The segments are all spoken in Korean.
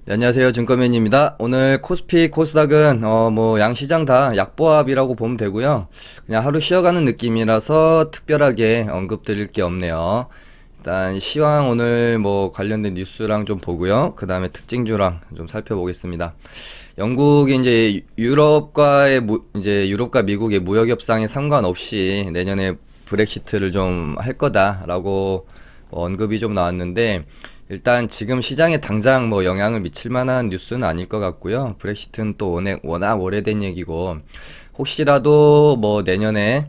네, 안녕하세요. 증권맨입니다. 오늘 코스피, 코스닥은 뭐 양시장 다 약보합이라고 보면 되고요. 그냥 하루 쉬어가는 느낌이라서 특별하게 언급드릴 게 없네요. 일단 시황 오늘 뭐 관련된 뉴스랑 좀 보고요. 그 다음에 특징주랑 좀 살펴보겠습니다. 영국이 이제 이제 유럽과 미국의 무역 협상에 상관없이 내년에 브렉시트를 좀 할 거다라고 언급이 좀 나왔는데, 일단 지금 시장에 당장 뭐 영향을 미칠 만한 뉴스는 아닐 것 같고요. 브렉시트는 또 워낙 오래된 얘기고, 혹시라도 뭐 내년에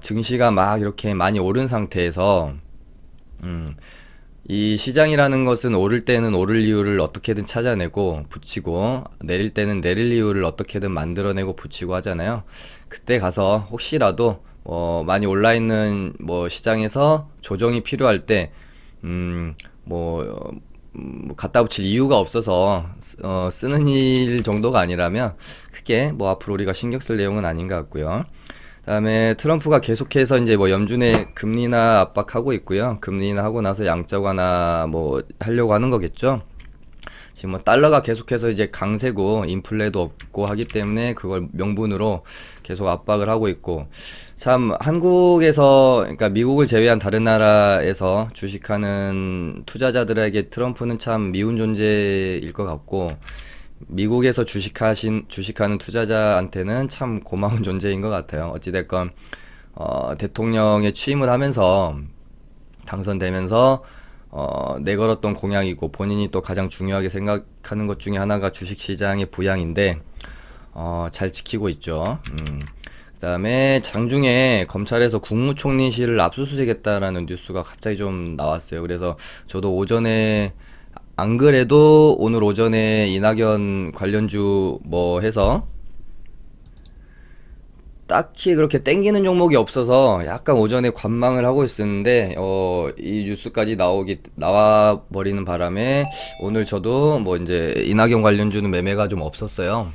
증시가 막 이렇게 많이 오른 상태에서 음, 이 시장이라는 것은 오를 때는 오를 이유를 어떻게든 찾아내고 붙이고, 내릴 때는 내릴 이유를 어떻게든 만들어내고 붙이고 하잖아요. 그때 가서 혹시라도 많이 올라 있는 뭐 시장에서 조정이 필요할 때 뭐 갖다 붙일 이유가 없어서 쓰는 일 정도가 아니라면 크게 뭐 앞으로 우리가 신경 쓸 내용은 아닌 것 같고요. 그다음에 트럼프가 계속해서 이제 뭐 연준의 금리나 압박하고 있고요. 금리나 하고 나서 양적 완화 뭐 하려고 하는 거겠죠. 지금 뭐 달러가 계속해서 이제 강세고 인플레도 없고 하기 때문에 그걸 명분으로 계속 압박을 하고 있고, 참 한국에서, 그러니까 미국을 제외한 다른 나라에서 주식하는 투자자들에게 트럼프는 참 미운 존재일 것 같고, 미국에서 주식하는 투자자한테는 참 고마운 존재인 것 같아요. 어찌됐건 대통령에 취임을 하면서 당선되면서 내걸었던 공약이고, 본인이 또 가장 중요하게 생각하는 것 중에 하나가 주식시장의 부양인데 잘 지키고 있죠. 그다음에 장중에 검찰에서 국무총리실을 압수수색했다라는 뉴스가 갑자기 좀 나왔어요. 그래서 저도 오전에, 안 그래도 오늘 오전에 이낙연 관련주 뭐 해서 딱히 그렇게 땡기는 종목이 없어서 약간 오전에 관망을 하고 있었는데, 이 뉴스까지 나와 버리는 바람에 오늘 저도 뭐 이제 이낙연 관련주는 매매가 좀 없었어요.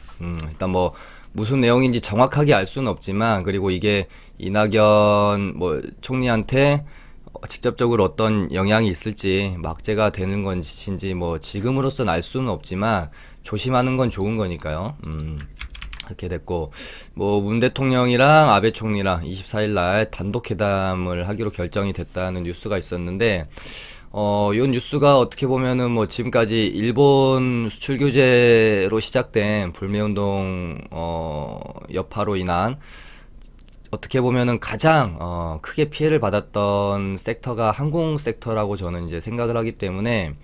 일단 뭐 무슨 내용인지 정확하게 알 수는 없지만, 그리고 이게 이낙연 뭐 총리한테 직접적으로 어떤 영향이 있을지, 막제가 되는 것인지 뭐 지금으로서는 알 수는 없지만 조심하는 건 좋은 거니까요. 이렇게 됐고, 뭐 문 대통령이랑 아베 총리랑 24일 날 단독 회담을 하기로 결정이 됐다는 뉴스가 있었는데, 요 뉴스가 어떻게 보면은 뭐 지금까지 일본 수출 규제로 시작된 불매운동 여파로 인한, 어떻게 보면은 가장 크게 피해를 받았던 섹터가 항공 섹터라고 저는 이제 생각을 하기 때문에,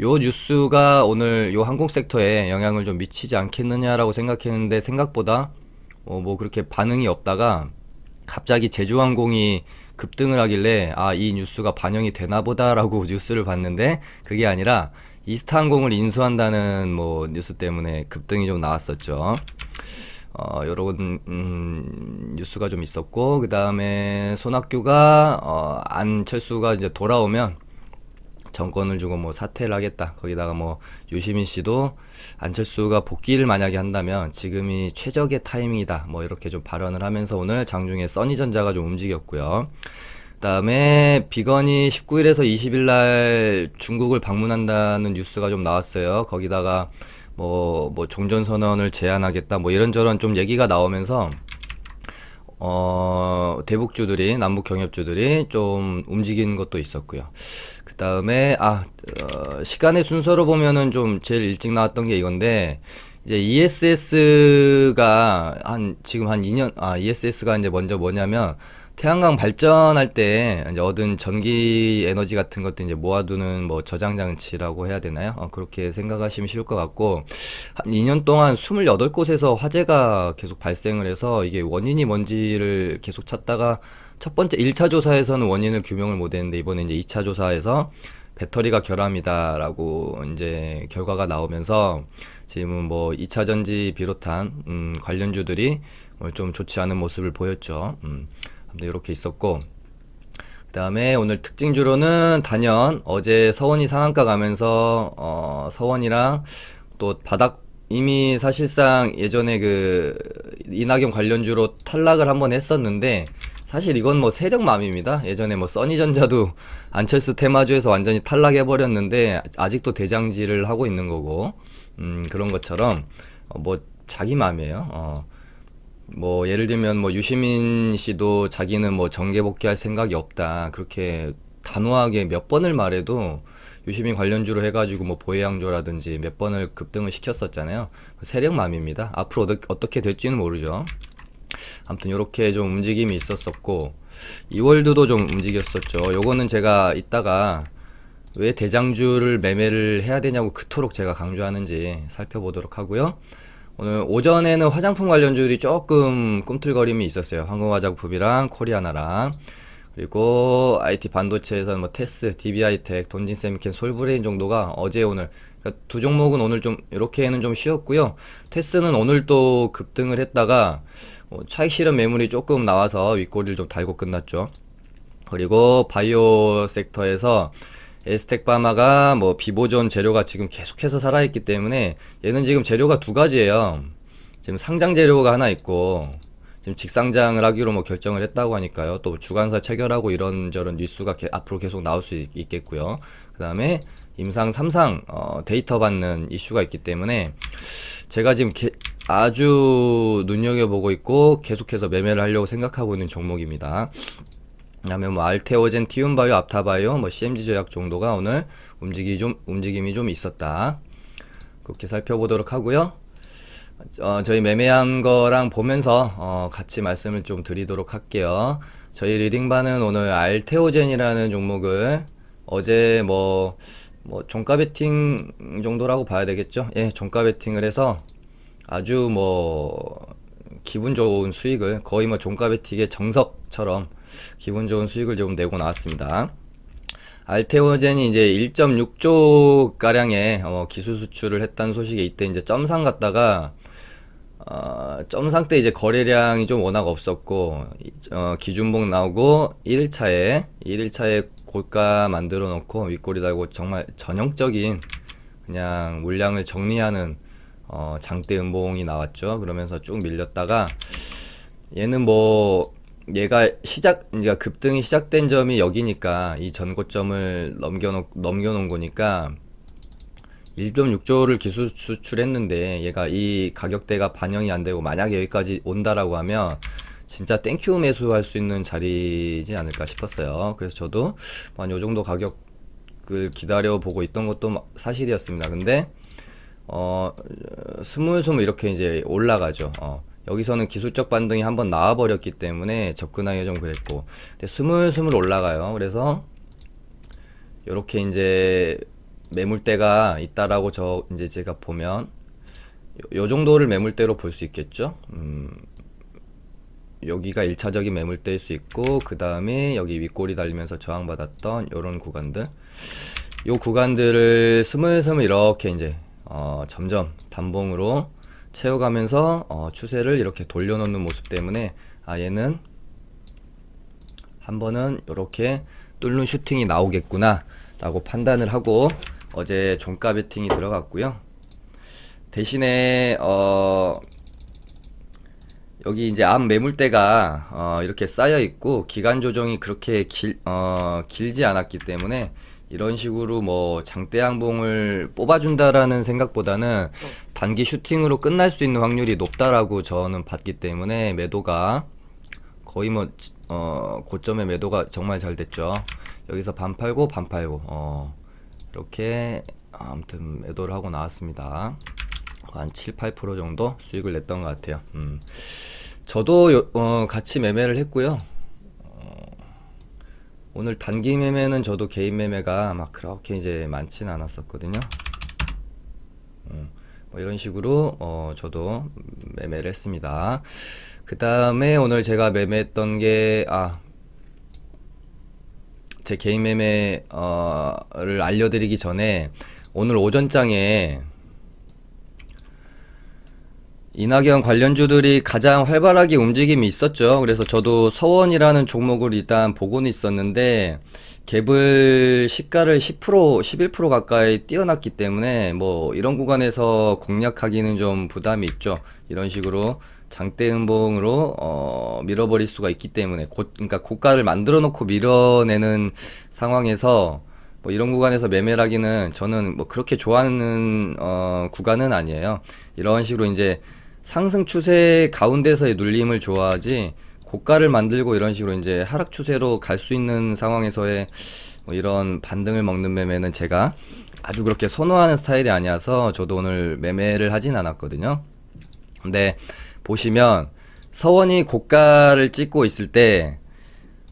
요 뉴스가 오늘 요 항공 섹터에 영향을 좀 미치지 않겠느냐라고 생각했는데, 생각보다 뭐 그렇게 반응이 없다가 갑자기 제주항공이 급등을 하길래, 아, 이 뉴스가 반영이 되나 보다라고 뉴스를 봤는데, 그게 아니라 이스타항공을 인수한다는 뭐 뉴스 때문에 급등이 좀 나왔었죠. 요런 뉴스가 좀 있었고, 그 다음에 손학규가 안철수가 이제 돌아오면 정권을 주고 뭐 사퇴를 하겠다. 거기다가 뭐 유시민 씨도 안철수가 복귀를 만약에 한다면 지금이 최적의 타이밍이다. 뭐 이렇게 좀 발언을 하면서 오늘 장중에 써니전자가 좀 움직였고요. 그다음에 비건이 19일에서 20일 날 중국을 방문한다는 뉴스가 좀 나왔어요. 거기다가 뭐 종전선언을 제안하겠다. 뭐 이런저런 좀 얘기가 나오면서 대북주들이, 남북 경협주들이 좀 움직이는 것도 있었고요. 그 다음에 시간의 순서로 보면은 좀 제일 일찍 나왔던 게 이건데, 이제 ESS가 지금 한 2년, ESS가 이제 먼저 뭐냐면, 태양광 발전할 때 이제 얻은 전기 에너지 같은 것도 이제 모아두는 뭐 저장 장치라고 해야 되나요? 그렇게 생각하시면 쉬울 것 같고, 한 2년 동안 28곳에서 화재가 계속 발생을 해서 이게 원인이 뭔지를 계속 찾다가, 첫 번째 1차 조사에서는 원인을 규명을 못 했는데, 이번에 이제 2차 조사에서 배터리가 결함이다라고 이제 결과가 나오면서 지금은 뭐 2차 전지 비롯한 관련주들이 좀 좋지 않은 모습을 보였죠. 아무튼 이렇게 있었고, 그 다음에 오늘 특징주로는 단연 어제 서원이 상한가 가면서 서원이랑 또 바닥, 이미 사실상 예전에 그 이낙연 관련주로 탈락을 한번 했었는데, 사실 이건 뭐 세력맘입니다. 예전에 뭐 써니전자도 안철수 테마주에서 완전히 탈락해버렸는데 아직도 대장질을 하고 있는 거고, 그런 것처럼 뭐 자기 맘이에요. 뭐 예를 들면 뭐 유시민 씨도 자기는 뭐 정계 복귀할 생각이 없다, 그렇게 단호하게 몇 번을 말해도 유시민 관련주로 해가지고 뭐 보혜양조라든지 몇 번을 급등을 시켰었잖아요. 세력맘입니다. 앞으로 어떻게 될지는 모르죠. 아무튼 이렇게 좀 움직임이 있었었고, 이월드도 좀 움직였었죠. 요거는 제가 이따가 왜 대장주를 매매를 해야 되냐고 그토록 제가 강조하는지 살펴보도록 하고요. 오늘 오전에는 화장품 관련주들이 조금 꿈틀거림이 있었어요. 한국화장품이랑 코리아나랑, 그리고 IT 반도체에서는 뭐 테스, DB하이텍, 돈진세미켄, 솔브레인 정도가 어제 오늘, 그러니까 두 종목은 오늘 좀 이렇게는 좀 쉬었고요. 테스는 오늘 또 급등을 했다가 차익 실현 매물이 조금 나와서 윗꼬리를 좀 달고 끝났죠. 그리고 바이오 섹터에서 에스텍바마가 뭐 비보존 재료가 지금 계속해서 살아있기 때문에, 얘는 지금 재료가 두 가지예요. 지금 상장 재료가 하나 있고, 지금 직상장을 하기로 뭐 결정을 했다고 하니까요. 또 주관사 체결하고 이런저런 뉴스가 앞으로 계속 나올 수 있겠고요. 그 다음에 임상 3상 데이터 받는 이슈가 있기 때문에 제가 지금 아주 눈여겨보고 있고 계속해서 매매를 하려고 생각하고 있는 종목입니다. 그 다음에 뭐 알테오젠, 티움바이오, 앞타바이오, 뭐 CMG 제약 정도가 오늘 움직임이 좀 있었다. 그렇게 살펴보도록 하고요. 저희 매매한 거랑 보면서 같이 말씀을 좀 드리도록 할게요. 저희 리딩반은 오늘 알테오젠이라는 종목을 어제 뭐 종가 베팅 정도라고 봐야 되겠죠. 예, 종가 베팅을 해서 아주 뭐 기분 좋은 수익을, 거의 뭐 종가 베팅의 정석처럼 기분 좋은 수익을 좀 내고 나왔습니다. 알테오젠이 이제 1.6조 가량의 기술 수출을 했다는 소식이 이때 이제 점상 갔다가 점상 때 이제 거래량이 좀 워낙 없었고, 기준봉 나오고 1일차에 고가 만들어 놓고 윗꼬리 달고 정말 전형적인 그냥 물량을 정리하는 장대 음봉이 나왔죠. 그러면서 쭉 밀렸다가 얘는 뭐 얘가 그러니까 급등이 시작된 점이 여기니까, 이 전고점을 넘겨놓은 거니까 1.6조를 기술 수출했는데 얘가 이 가격대가 반영이 안 되고 만약에 여기까지 온다라고 하면 진짜 땡큐 매수할 수 있는 자리지 않을까 싶었어요. 그래서 저도 한 요 정도 가격을 기다려 보고 있던 것도 사실이었습니다. 근데 스물스물 이렇게 이제 올라가죠. 여기서는 기술적 반등이 한번 나와버렸기 때문에 접근하기 좀 그랬고, 근데 스물스물 올라가요. 그래서 이렇게 이제 매물대가 있다라고 이제 제가 보면 요 정도를 매물대로 볼 수 있겠죠. 여기가 1차적인 매물대일 수 있고, 그 다음에 여기 윗꼬리 달리면서 저항받았던 요런 구간들, 요 구간들을 스물스물 이렇게 이제 점점 단봉으로 채워가면서 추세를 이렇게 돌려놓는 모습 때문에 얘는 한 번은 이렇게 뚫는 슈팅이 나오겠구나 라고 판단을 하고 어제 종가 베팅이 들어갔고요. 대신에 여기 이제 앞 매물대가 이렇게 쌓여 있고 기간 조정이 그렇게 길지 않았기 때문에 이런 식으로 뭐 장대 양봉을 뽑아준다라는 생각보다는 단기 슈팅으로 끝날 수 있는 확률이 높다라고 저는 봤기 때문에 매도가 거의 뭐 고점의 매도가 정말 잘 됐죠. 여기서 반 팔고 이렇게 아무튼 매도를 하고 나왔습니다. 한 7, 8% 정도 수익을 냈던 것 같아요. 저도 같이 매매를 했고요. 오늘 단기 매매는 저도 개인 매매가 막 그렇게 이제 많지는 않았었거든요. 뭐 이런 식으로 저도 매매를 했습니다. 그 다음에 오늘 제가 매매했던 게 제 개인 매매를 알려드리기 전에 오늘 오전장에 이낙연 관련주들이 가장 활발하게 움직임이 있었죠. 그래서 저도 서원이라는 종목을 일단 보고는 있었는데 갭을 시가를 10%, 11% 가까이 뛰어났기 때문에 뭐 이런 구간에서 공략하기는 좀 부담이 있죠. 이런 식으로 장대 음봉으로 밀어버릴 수가 있기 때문에 그러니까 고가를 만들어 놓고 밀어내는 상황에서 뭐 이런 구간에서 매매를 하기는 저는 뭐 그렇게 좋아하는 구간은 아니에요. 이런 식으로 이제 상승 추세 가운데서의 눌림을 좋아하지, 고가를 만들고 이런 식으로 이제 하락 추세로 갈 수 있는 상황에서의 뭐 이런 반등을 먹는 매매는 제가 아주 그렇게 선호하는 스타일이 아니어서 저도 오늘 매매를 하진 않았거든요. 근데 보시면 서원이 고가를 찍고 있을 때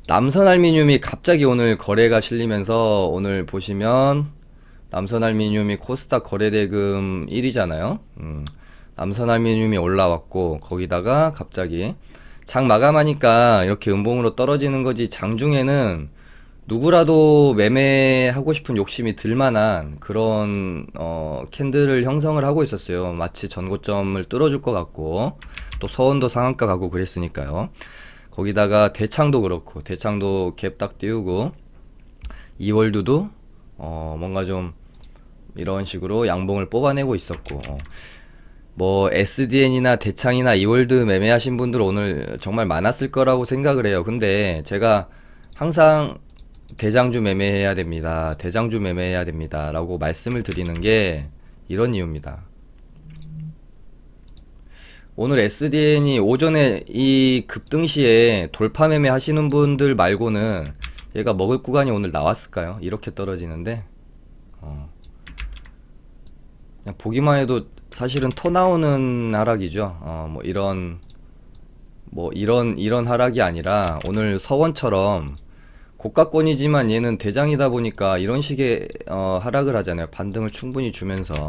남선알미늄이 갑자기 오늘 거래가 실리면서, 오늘 보시면 남선알미늄이 코스닥 거래대금 1위잖아요. 남선알미늄이 올라왔고 거기다가 갑자기 장 마감하니까 이렇게 음봉으로 떨어지는 거지, 장중에는 누구라도 매매하고 싶은 욕심이 들만한 그런 캔들을 형성을 하고 있었어요. 마치 전고점을 뚫어줄 것 같고, 또 서원도 상한가 가고 그랬으니까요. 거기다가 대창도 그렇고, 대창도 갭 딱 띄우고, 이월드도 뭔가 좀 이런 식으로 양봉을 뽑아내고 있었고, 뭐 SDN이나 대창이나 이월드 매매하신 분들 오늘 정말 많았을 거라고 생각을 해요. 근데 제가 항상 대장주 매매해야 됩니다, 대장주 매매해야 됩니다 라고 말씀을 드리는 게 이런 이유입니다. 오늘 SDN이 오전에 이 급등 시에 돌파 매매 하시는 분들 말고는 얘가 먹을 구간이 오늘 나왔을까요? 이렇게 떨어지는데 그냥 보기만 해도 사실은 토 나오는 하락이죠. 이런 하락이 아니라 오늘 서원처럼 고가권이지만 얘는 대장이다 보니까 이런 식의 하락을 하잖아요. 반등을 충분히 주면서.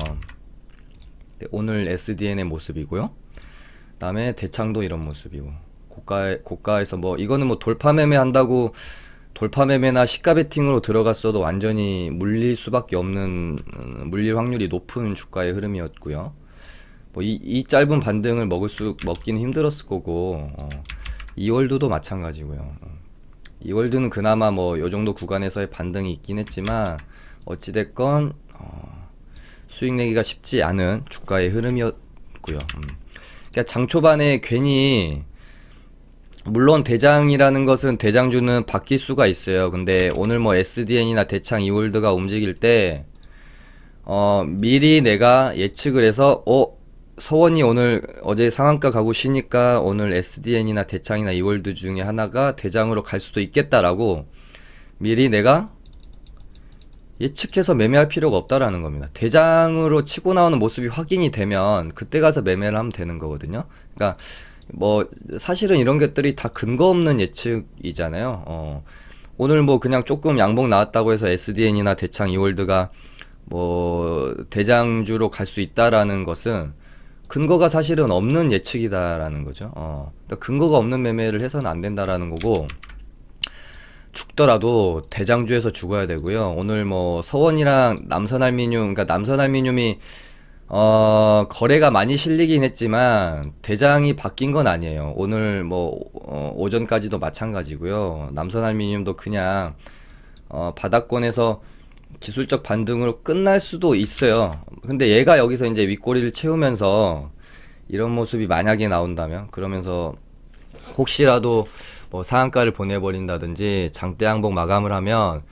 네, 오늘 SDN의 모습이고요. 그다음에 대창도 이런 모습이고, 고가에서 뭐 이거는 뭐 돌파 매매 한다고 돌파 매매나 시가 베팅으로 들어갔어도 완전히 물릴 수밖에 없는, 물릴 확률이 높은 주가의 흐름이었고요. 뭐 이 짧은 반등을 먹기는 힘들었을 거고, 이월드도 마찬가지고요. 이월드는 그나마 뭐 요 정도 구간에서의 반등이 있긴 했지만 어찌됐건 수익 내기가 쉽지 않은 주가의 흐름이었고요. 그러니까 장 초반에 괜히, 물론 대장이라는 것은 대장주는 바뀔 수가 있어요. 근데 오늘 뭐 SDN이나 대창 이월드가 움직일 때 미리 내가 예측을 해서 서원이 오늘 어제 상한가 가고 쉬니까 오늘 SDN이나 대창이나 이월드 중에 하나가 대장으로 갈 수도 있겠다라고 미리 내가 예측해서 매매할 필요가 없다라는 겁니다. 대장으로 치고 나오는 모습이 확인이 되면 그때 가서 매매를 하면 되는 거거든요. 그러니까 뭐 사실은 이런 것들이 다 근거 없는 예측이잖아요. 오늘 뭐 그냥 조금 양봉 나왔다고 해서 SDN이나 대창 이월드가 뭐 대장주로 갈 수 있다라는 것은 근거가 사실은 없는 예측이다라는 거죠. 그러니까 근거가 없는 매매를 해서는 안 된다라는 거고, 죽더라도 대장주에서 죽어야 되고요. 오늘 뭐 서원이랑 남선알미늄, 그러니까 남선알미늄이 거래가 많이 실리긴 했지만 대장이 바뀐 건 아니에요. 오늘 뭐 오전까지도 마찬가지고요. 남선알미늄도 그냥 바닥권에서 기술적 반등으로 끝날 수도 있어요. 근데 얘가 여기서 이제 윗꼬리를 채우면서 이런 모습이 만약에 나온다면, 그러면서 혹시라도 뭐 상한가를 보내버린다든지 장대 양봉 마감을 하면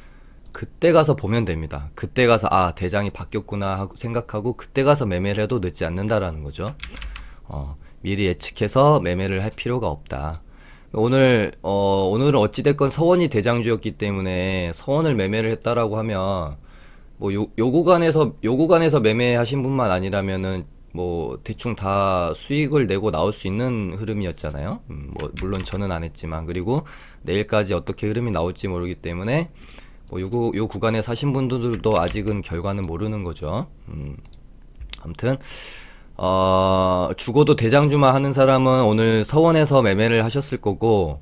그때 가서 보면 됩니다. 그때 가서 대장이 바뀌었구나 하고 생각하고 그때 가서 매매를 해도 늦지 않는다라는 거죠. 미리 예측해서 매매를 할 필요가 없다. 오늘은 어찌됐건 서원이 대장주였기 때문에 서원을 매매를 했다라고 하면 뭐 요 구간에서 매매하신 분만 아니라면은 뭐 대충 다 수익을 내고 나올 수 있는 흐름이었잖아요. 뭐 물론 저는 안 했지만, 그리고 내일까지 어떻게 흐름이 나올지 모르기 때문에 뭐 요 구간에 사신 분들도 아직은 결과는 모르는 거죠. 아무튼 죽어도 대장주만 하는 사람은 오늘 서원에서 매매를 하셨을 거고,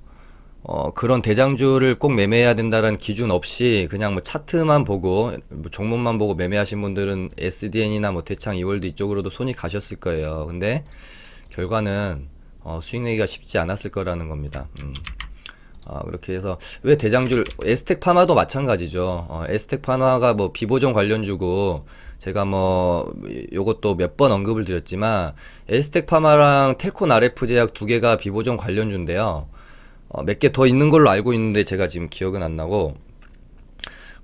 그런 대장주를 꼭 매매해야 된다는 기준 없이 그냥 뭐 차트만 보고 뭐 종목만 보고 매매하신 분들은 SDN이나 뭐 대창 이월드 이쪽으로도 손이 가셨을 거예요. 근데 결과는 수익 내기가 쉽지 않았을 거라는 겁니다. 그렇게 해서 왜 대장줄 에스텍 파마도 마찬가지죠. 에스텍 파마가 뭐 비보정 관련주고 제가 뭐 요것도 몇 번 언급을 드렸지만 에스텍 파마랑 텔콘 RF 제약 두 개가 비보정 관련주인데요. 몇 개 더 있는 걸로 알고 있는데 제가 지금 기억은 안 나고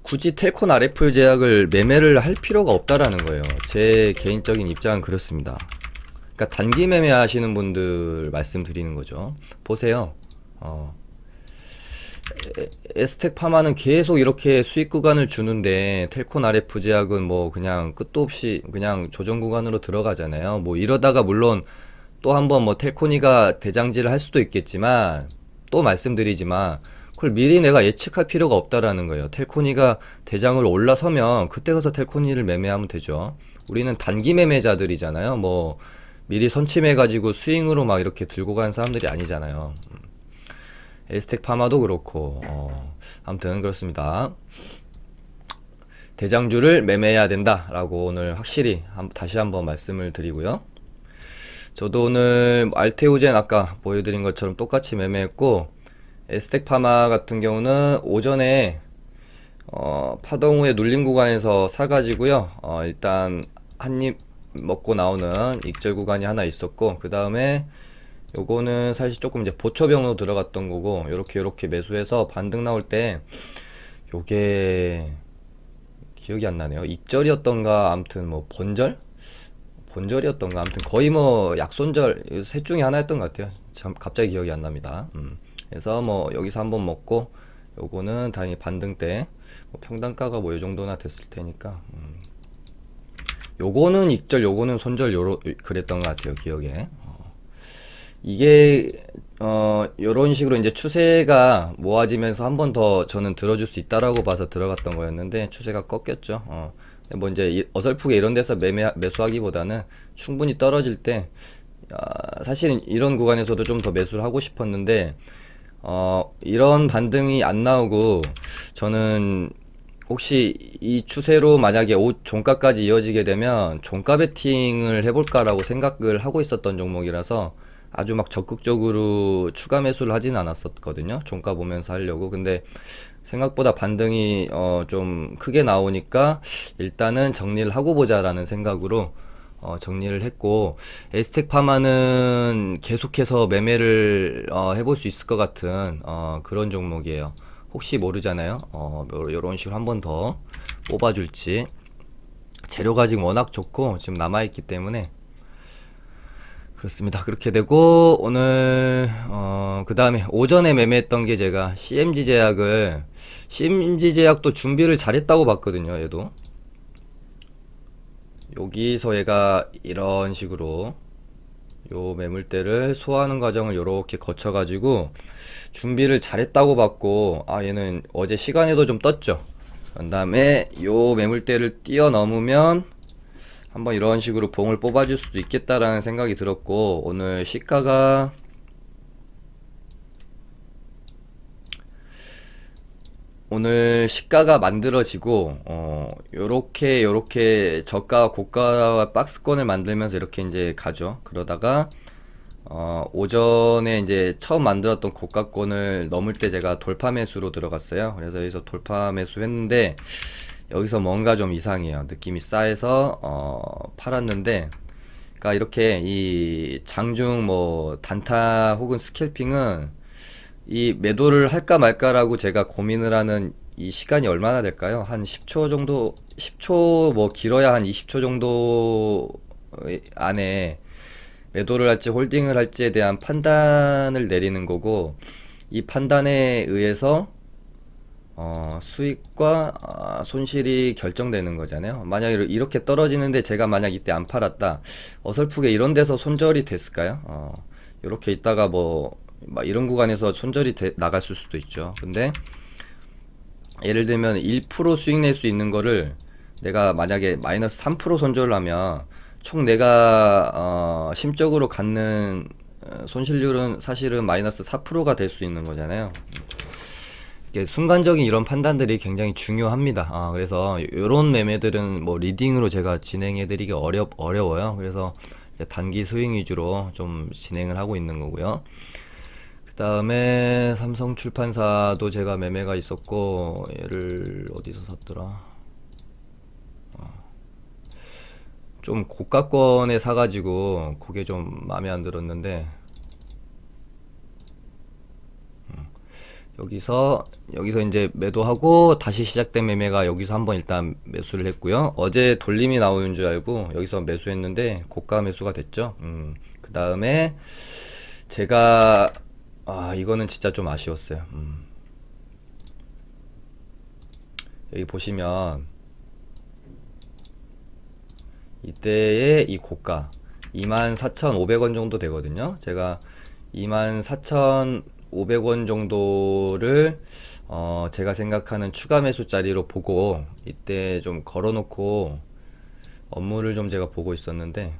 굳이 텔콘 RF 제약을 매매를 할 필요가 없다라는 거예요. 제 개인적인 입장은 그렇습니다. 그러니까 단기 매매 하시는 분들 말씀드리는 거죠. 보세요. 에스텍 파마는 계속 이렇게 수익 구간을 주는데 텔콘 RF 제약은 뭐 그냥 끝도 없이 그냥 조정 구간으로 들어가잖아요. 뭐 이러다가 물론 또 한번 뭐 텔코니가 대장질을 할 수도 있겠지만 또 말씀드리지만 그걸 미리 내가 예측할 필요가 없다라는 거예요. 텔코니가 대장으로 올라서면 그때 가서 텔코니를 매매하면 되죠. 우리는 단기 매매자들이잖아요. 뭐 미리 선침해 가지고 스윙으로 막 이렇게 들고 가는 사람들이 아니잖아요. 에스텍 파마도 그렇고 아무튼 그렇습니다. 대장주를 매매해야 된다라고 오늘 확실히 다시 한번 말씀을 드리고요. 저도 오늘 알테오젠 아까 보여드린 것처럼 똑같이 매매했고 에스텍 파마 같은 경우는 오전에 파동 후에 눌림 구간에서 사가지고요. 일단 한입 먹고 나오는 익절 구간이 하나 있었고 그 다음에 요거는 사실 조금 이제 보초병으로 들어갔던 거고 요렇게 매수해서 반등 나올 때 요게 기억이 안 나네요. 익절이었던가 아무튼 뭐 본절이었던가 아무튼 거의 뭐 약손절 셋 중에 하나였던 것 같아요. 참 갑자기 기억이 안 납니다. 그래서 뭐 여기서 한번 먹고 요거는 다행히 반등 때 뭐 평단가가 뭐 요 정도나 됐을 테니까 요거는 익절 요거는 손절 그랬던 것 같아요. 기억에. 이게 요런 식으로 이제 추세가 모아지면서 한 번 더 저는 들어줄 수 있다라고 봐서 들어갔던 거였는데 추세가 꺾였죠. 뭐 이제 어설프게 이런 데서 매수하기보다는 충분히 떨어질 때 사실은 이런 구간에서도 좀 더 매수를 하고 싶었는데 이런 반등이 안 나오고 저는 혹시 이 추세로 만약에 종가까지 이어지게 되면 종가 베팅을 해볼까라고 생각을 하고 있었던 종목이라서 아주 막 적극적으로 추가 매수를 하진 않았었거든요. 종가 보면서 하려고. 근데 생각보다 반등이 좀 크게 나오니까 일단은 정리를 하고 보자라는 생각으로 정리를 했고 에스텍 파마는 계속해서 매매를 해볼 수 있을 것 같은 그런 종목이에요. 혹시 모르잖아요. 요런 식으로 한 번 더 뽑아줄지. 재료가 지금 워낙 좋고 지금 남아있기 때문에 그렇습니다. 그렇게 되고 오늘 그 다음에 오전에 매매했던 게 제가 CMG 제약도 준비를 잘했다고 봤거든요. 얘도 여기서 얘가 이런 식으로 요 매물대를 소화하는 과정을 요렇게 거쳐 가지고 준비를 잘했다고 봤고 얘는 어제 시간에도 좀 떴죠. 그 다음에 요 매물대를 뛰어넘으면 한번 이런 식으로 봉을 뽑아줄 수도 있겠다라는 생각이 들었고 오늘 시가가 만들어지고 요렇게 저가 고가 박스권을 만들면서 이렇게 이제 가죠. 그러다가 오전에 이제 처음 만들었던 고가권을 넘을 때 제가 돌파 매수로 들어갔어요. 그래서 여기서 돌파 매수 했는데 여기서 뭔가 좀 이상해요. 느낌이 싸해서 팔았는데 그러니까 이렇게 이 장중 뭐 단타 혹은 스캘핑은 이 매도를 할까 말까라고 제가 고민을 하는 이 시간이 얼마나 될까요? 한 10초 정도, 10초 뭐 길어야 한 20초 정도 안에 매도를 할지 홀딩을 할지에 대한 판단을 내리는 거고 이 판단에 의해서 수익과 손실이 결정되는 거잖아요. 만약 이렇게 떨어지는데 제가 만약 이때 안 팔았다 어설프게 이런 데서 손절이 됐을까요? 이렇게 있다가 뭐 막 이런 구간에서 손절이 나갔을 수도 있죠. 근데 예를 들면 1% 수익 낼 수 있는 거를 내가 만약에 마이너스 3% 손절을 하면 총 내가 심적으로 갖는 손실률은 사실은 마이너스 4%가 될 수 있는 거잖아요. 이게 순간적인 이런 판단들이 굉장히 중요합니다. 그래서 이런 매매들은 뭐 리딩으로 제가 진행해드리기 어려워요. 그래서 단기 스윙 위주로 좀 진행을 하고 있는 거고요. 그 다음에 삼성출판사도 제가 매매가 있었고, 얘를 어디서 샀더라? 좀 고가권에 사가지고 그게 좀 마음에 안 들었는데, 여기서 이제 매도하고 다시 시작된 매매가 여기서 한번 일단 매수를 했고요. 어제 돌림이 나오는 줄 알고 여기서 매수했는데 고가 매수가 됐죠. 그 다음에 제가 이거는 진짜 좀 아쉬웠어요. 여기 보시면 이때의 이 고가 24,500원 정도 되거든요. 제가 24,500원 정도를 제가 생각하는 추가 매수자리로 보고 이때 좀 걸어놓고 업무를 좀 제가 보고 있었는데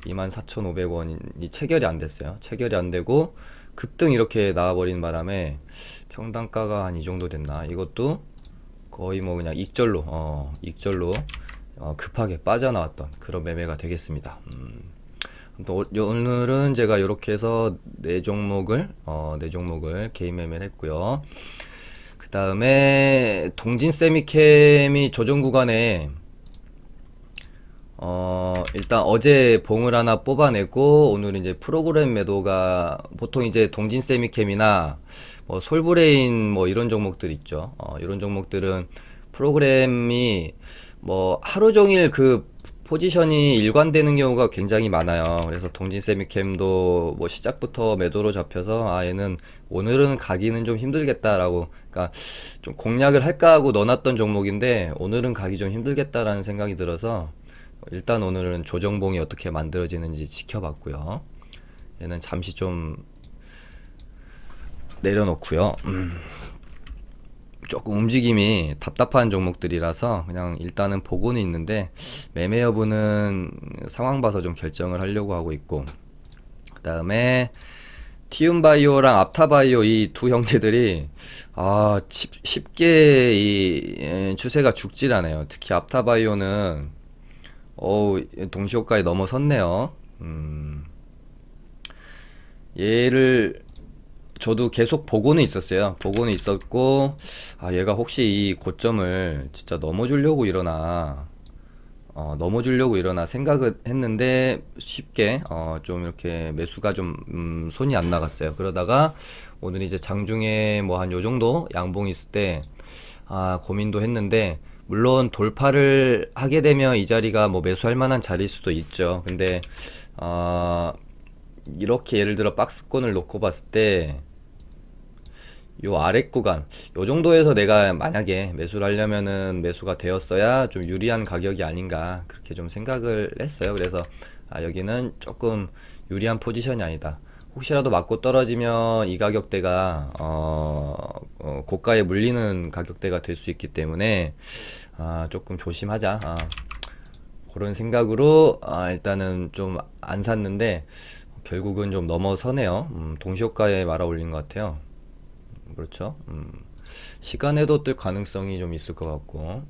24,500원이 체결이 안 됐어요. 체결이 안 되고 급등 이렇게 나와버린 바람에 평단가가 한 이 정도 됐나? 이것도 거의 뭐 그냥 익절로 급하게 빠져나왔던 그런 매매가 되겠습니다. 오늘은 제가 이렇게 해서 네 종목을 개인 매매를 했고요. 그 다음에 동진 세미캠이 조정 구간에 일단 어제 봉을 하나 뽑아내고 오늘 이제 프로그램 매도가 보통 이제 동진 세미캠이나 뭐 솔브레인 뭐 이런 종목들 있죠. 이런 종목들은 프로그램이 뭐 하루 종일 그 포지션이 일관되는 경우가 굉장히 많아요. 그래서 동진 세미캠도 뭐 시작부터 매도로 잡혀서 얘는 오늘은 가기는 좀 힘들겠다라고, 그러니까 좀 공략을 할까 하고 넣어놨던 종목인데 오늘은 가기 좀 힘들겠다라는 생각이 들어서 일단 오늘은 조정봉이 어떻게 만들어지는지 지켜봤고요. 얘는 잠시 좀 내려놓고요. 조금 움직임이 답답한 종목들이라서 그냥 일단은 보고는 있는데 매매 여부는 상황 봐서 좀 결정을 하려고 하고 있고, 그 다음에 티움바이오랑 앞타바이오 이 두 형제들이 쉽게 이 추세가 죽질 않아요. 특히 앞타바이오는 동시호가에 넘어섰네요. 얘를 저도 계속 보고는 있었어요. 보고는 있었고, 얘가 혹시 이 고점을 진짜 넘어주려고 이러나 생각을 했는데 쉽게 좀 이렇게 매수가 좀 손이 안 나갔어요. 그러다가 오늘 이제 장중에 뭐 한 요 정도 양봉이 있을 때 고민도 했는데, 물론 돌파를 하게 되면 이 자리가 뭐 매수할 만한 자리일 수도 있죠. 근데 이렇게 예를 들어 박스권을 놓고 봤을 때 요 아래 구간 요 정도에서 내가 만약에 매수를 하려면은 매수가 되었어야 좀 유리한 가격이 아닌가 그렇게 좀 생각을 했어요. 그래서 여기는 조금 유리한 포지션이 아니다. 혹시라도 맞고 떨어지면 이 가격대가 고가에 물리는 가격대가 될 수 있기 때문에 조금 조심하자, 그런 생각으로 일단은 좀 안 샀는데 결국은 좀 넘어서네요. 동시호가에 말아 올린 것 같아요. 그렇죠. 시간에도 뜰 가능성이 좀 있을 것 같고,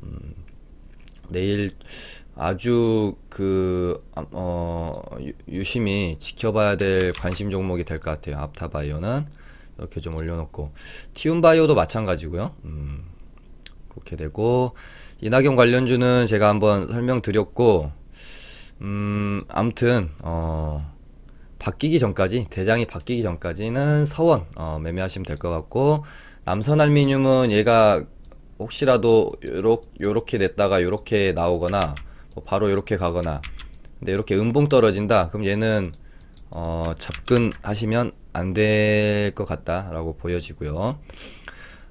내일 아주 유심히 지켜봐야 될 관심 종목이 될 것 같아요. 앞타바이오는 이렇게 좀 올려놓고, 티움바이오도 마찬가지고요. 그렇게 되고, 이낙연 관련주는 제가 한번 설명드렸고, 아무튼 바뀌기 전까지, 대장이 바뀌기 전까지는 서원 매매하시면 될 것 같고, 남선알미늄은 얘가 혹시라도 요렇게 냈다가 요렇게 나오거나 뭐 바로 요렇게 가거나, 근데 이렇게 음봉 떨어진다 그럼 얘는 접근하시면 안 될 것 같다라고 보여지고요.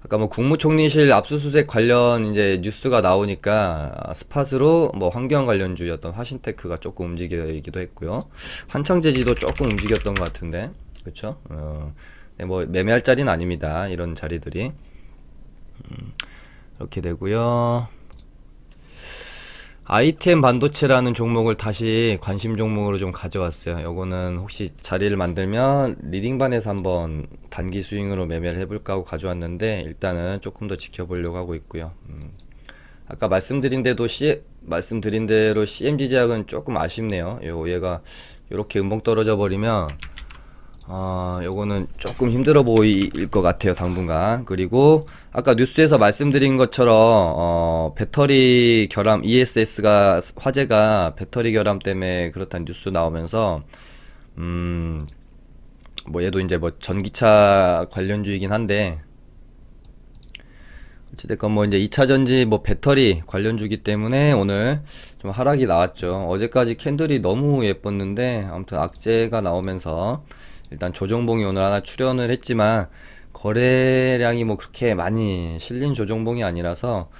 아까 뭐 국무총리실 압수수색 관련 이제 뉴스가 나오니까 스팟으로 뭐 환경 관련주였던 화신테크가 조금 움직이기도 했고요. 한창제지도 조금 움직였던 것 같은데, 그렇죠? 네, 뭐 매매할 자리는 아닙니다. 이런 자리들이 이렇게 되고요. ITM 반도체라는 종목을 다시 관심 종목으로 좀 가져왔어요. 요거는 혹시 자리를 만들면 리딩반에서 한번 단기 스윙으로 매매를 해볼까 하고 가져왔는데, 일단은 조금 더 지켜보려고 하고 있고요. 아까 말씀드린 대로 CMG 제약은 조금 아쉽네요. 얘가 이렇게 음봉 떨어져 버리면 요거는 조금 힘들어 보일 것 같아요, 당분간. 그리고 아까 뉴스에서 말씀드린 것처럼 배터리 결함, ESS가 화재가 배터리 결함 때문에 그렇다는 뉴스 나오면서 음, 뭐 얘도 이제 뭐 전기차 관련주이긴 한데 어찌됐건 뭐 이제 2차 전지 뭐 배터리 관련주기 때문에 오늘 좀 하락이 나왔죠. 어제까지 캔들이 너무 예뻤는데 아무튼 악재가 나오면서 일단 조정봉이 오늘 하나 출현을 했지만 거래량이 뭐 그렇게 많이 실린 조정봉이 아니라서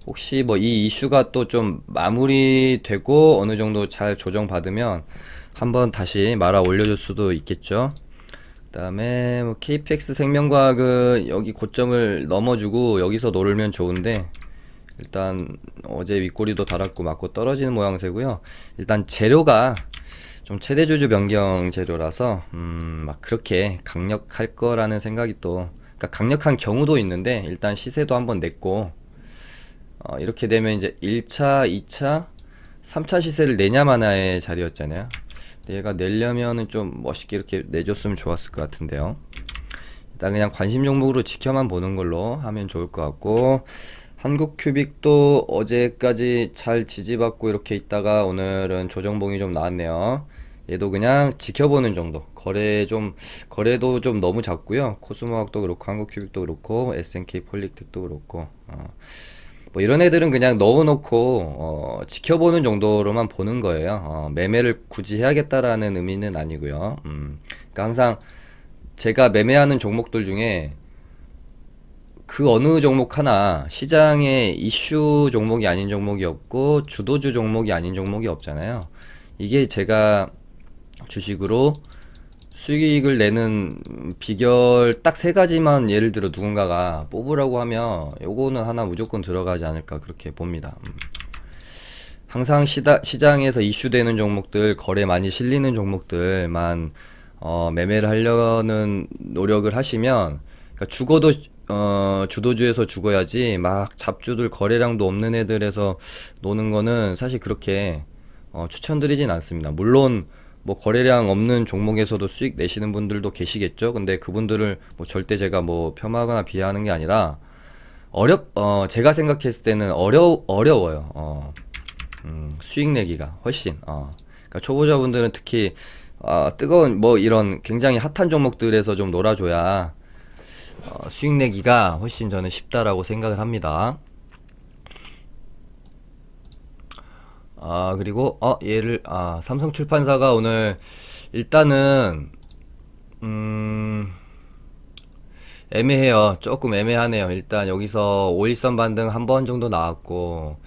혹시 뭐 이 이슈가 또 좀 마무리되고 어느 정도 잘 조정받으면 한번 다시 말아 올려줄 수도 있겠죠. 그다음에 뭐 KPX 생명과학은 여기 고점을 넘어주고 여기서 노르면 좋은데 일단 어제 윗꼬리도 달았고 맞고 떨어지는 모양새고요. 일단 재료가 좀 최대주주 변경 재료라서 막 그렇게 강력할 거라는 생각이 또 그러니까 강력한 경우도 있는데 일단 시세도 한번 냈고 이렇게 되면 이제 1차, 2차, 3차 시세를 내냐 마냐의 자리였잖아요. 얘가 내려면은 좀 멋있게 이렇게 내줬으면 좋았을 것 같은데요. 일단 그냥 관심 종목으로 지켜만 보는 걸로 하면 좋을 것 같고 한국큐빅도 어제까지 잘 지지받고 이렇게 있다가 오늘은 조정봉이 좀 나왔네요. 얘도 그냥 지켜보는 정도. 거래도 좀 너무 작고요. 코스모학도 그렇고 한국큐빅도 그렇고 SNK 폴리텍도 그렇고 뭐 이런 애들은 그냥 넣어놓고 지켜보는 정도로만 보는 거예요. 매매를 굳이 해야겠다라는 의미는 아니고요. 그러니까 항상 제가 매매하는 종목들 중에 그 어느 종목 하나 시장의 이슈 종목이 아닌 종목이 없고 주도주 종목이 아닌 종목이 없잖아요. 이게 제가 주식으로 수익을 내는 비결 딱 세 가지만 예를 들어 누군가가 뽑으라고 하면 요거는 하나 무조건 들어가지 않을까 그렇게 봅니다. 항상 시장에서 이슈되는 종목들, 거래 많이 실리는 종목들만 매매를 하려는 노력을 하시면 그러니까 죽어도 주도주에서 죽어야지 막 잡주들 거래량도 없는 애들에서 노는 거는 사실 그렇게 추천드리진 않습니다. 물론 뭐 거래량 없는 종목에서도 수익 내시는 분들도 계시겠죠. 근데 그분들을 뭐 절대 제가 뭐 폄하하거나 비하하는 게 아니라 제가 생각했을 때는 어려워요. 수익 내기가 훨씬. 그러니까 초보자분들은 특히 뜨거운 뭐 이런 굉장히 핫한 종목들에서 좀 놀아줘야 수익 내기가 훨씬 저는 쉽다라고 생각을 합니다. 그리고 삼성출판사가 오늘 일단은 애매해요. 조금 애매하네요. 일단 여기서 5일선 반등 한 번 정도 나왔고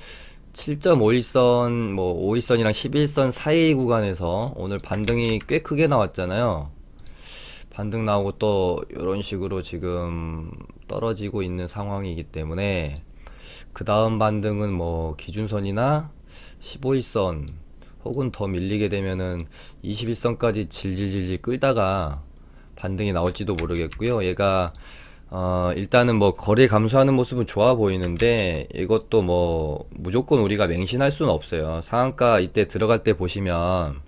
7.5일선 뭐 5일선이랑 11선 사이 구간에서 오늘 반등이 꽤 크게 나왔잖아요. 반등 나오고 또 이런 식으로 지금 떨어지고 있는 상황이기 때문에 그 다음 반등은 뭐 기준선이나 15일선 혹은 더 밀리게 되면은 21선까지 질질질질 끌다가 반등이 나올지도 모르겠고요. 얘가 일단은 뭐 거래 감소하는 모습은 좋아 보이는데 이것도 뭐 무조건 우리가 맹신할 수는 없어요. 상한가 이때 들어갈 때 보시면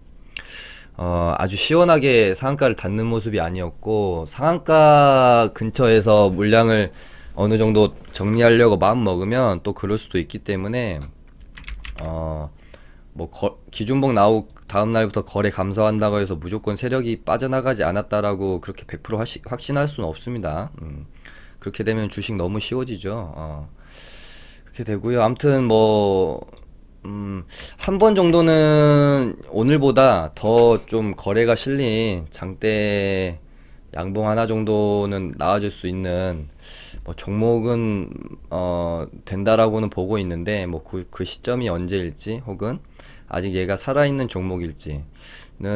아주 시원하게 상한가를 닫는 모습이 아니었고 상한가 근처에서 물량을 어느 정도 정리하려고 마음 먹으면 또 그럴 수도 있기 때문에 뭐 기준봉 나오고 다음 날부터 거래 감소한다고 해서 무조건 세력이 빠져나가지 않았다라고 그렇게 100% 확신할 수는 없습니다. 그렇게 되면 주식 너무 쉬워지죠. 그렇게 되고요. 아무튼 뭐 한 번 정도는 오늘보다 더 좀 거래가 실린 장대 양봉 하나 정도는 나와줄 수 있는 뭐 종목은 된다라고는 보고 있는데 뭐 그 시점이 언제일지 혹은 아직 얘가 살아있는 종목일지는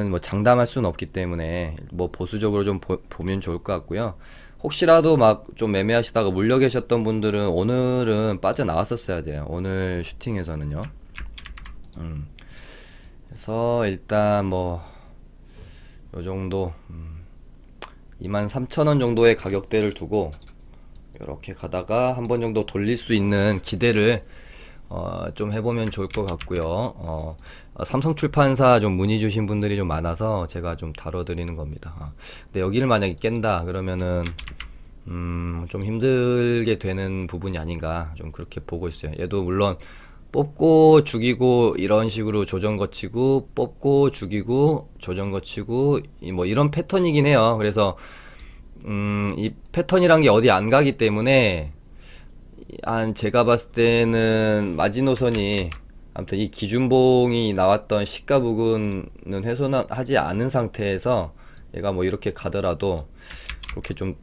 뭐 장담할 수는 없기 때문에 뭐 보수적으로 좀 보면 좋을 것 같고요. 혹시라도 막 좀 매매하시다가 물려 계셨던 분들은 오늘은 빠져나왔었어야 돼요. 오늘 슈팅에서는요. 그래서 일단 뭐 요 정도 23,000원 정도의 가격대를 두고 이렇게 가다가 한 번 정도 돌릴 수 있는 기대를 좀 해보면 좋을 것 같고요. 삼성 출판사 좀 문의 주신 분들이 좀 많아서 제가 좀 다뤄드리는 겁니다. 근데 여기를 만약에 깬다 그러면은 좀 힘들게 되는 부분이 아닌가 좀 그렇게 보고 있어요. 얘도 물론 뽑고 죽이고 이런 식으로 조정 거치고 뽑고 죽이고 조정 거치고 뭐 이런 패턴이긴 해요. 그래서 이 패턴이란 게 어디 안 가기 때문에 한 제가 봤을 때는 마지노선이 아무튼 이 기준봉이 나왔던 시가 부근은 훼손하지 않은 상태에서 얘가 뭐 이렇게 가더라도 그렇게 좀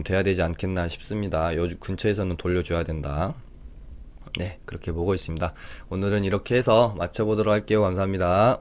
돼야 되지 않겠나 싶습니다. 요 근처에서는 돌려줘야 된다. 네, 그렇게 보고 있습니다. 오늘은 이렇게 해서 마쳐보도록 할게요. 감사합니다.